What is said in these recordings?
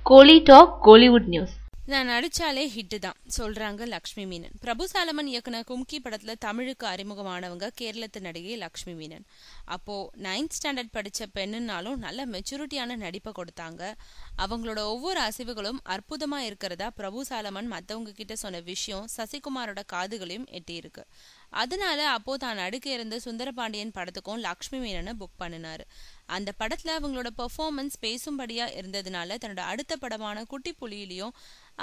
கோலி talk Kollywood news. நான் நடிச்சாலே hit தான் சொல்றாங்க லக்ஷ்மி மீனன். பிரபு சாலமன் இயக்குன கும்கி படத்துல தமிழுக்கு அறிமுகமானவங்க கேரளத்து நடிகை லக்ஷ்மி மீனன். அப்போ 9th ஸ்டாண்டர்ட் படிச்ச பெண்ணுனாலும் நல்ல மெச்சூரிட்டியான நடிப்பை கொடுத்தாங்க. அவங்களோட ஒவ்வொரு அசைவுகளும் அற்புதமா இருக்கிறதா பிரபு சாலமன் மத்தவங்க கிட்ட சொன்ன விஷயம் சசிகுமாரோட காதுகளையும் எட்டி இருக்கு. அதனால அப்போ தான் நடிக்க இருந்த சுந்தரபாண்டியன் படத்துக்கும் லக்ஷ்மி மீனனை புக் பண்ணினாரு. அந்த படத்துல அவங்களோட பெர்ஃபார்மன்ஸ் பேசும்படியா இருந்ததுனால தன்னோட அடுத்த படமான குட்டி புலியிலையும்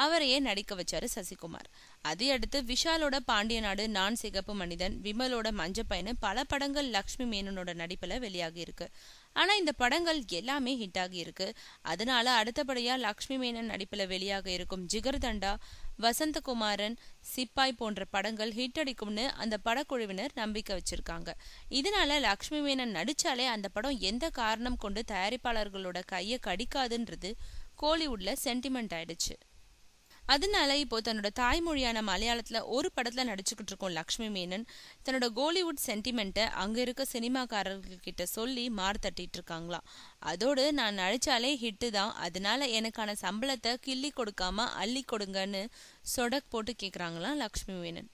அவரையே நடிக்க வச்சாரு சசிகுமார். அதையடுத்து விஷாலோட பாண்டிய நாடு, நான் சிகப்பு மனிதன், விமலோட மஞ்சப்பையனு பல படங்கள் லக்ஷ்மி மேனனோட நடிப்புல வெளியாகி இருக்கு. ஆனா இந்த படங்கள் எல்லாமே ஹிட் ஆகி இருக்கு. அதனால அடுத்தபடியா லக்ஷ்மி மேனன் நடிப்புல வெளியாக இருக்கும் ஜிகர்தண்டா, வசந்தகுமாரன், சிப்பாய் போன்ற படங்கள் ஹிட் அடிக்கும்னு அந்த படக்குழுவினர் நம்பிக்கை வச்சிருக்காங்க. இதனால லக்ஷ்மி மேனன் நடிச்சாலே அந்த படம் எந்த காரணம் கொண்டு தயாரிப்பாளர்களோட கையை கடிக்காதுன்றது கோலிவுட்ல சென்டிமெண்ட் ஆயிடுச்சு. அதனால இப்போ தன்னோட தாய்மொழியான மலையாளத்துல ஒரு படத்துல நடிச்சுக்கிட்டு இருக்கும் லக்ஷ்மி மேனன் தன்னோட கோலிவுட் சென்டிமெண்ட்டை அங்க இருக்க சினிமாக்காரர்கள் கிட்ட சொல்லி மார்த்தட்டிட்டு இருக்காங்களாம். அதோடு நான் நடிச்சாலே ஹிட்டு தான், அதனால எனக்கான சம்பளத்தை கிள்ளி கொடுக்காம அள்ளி கொடுங்கன்னு சொடக் போட்டு கேக்குறாங்களாம் லக்ஷ்மி மேனன்.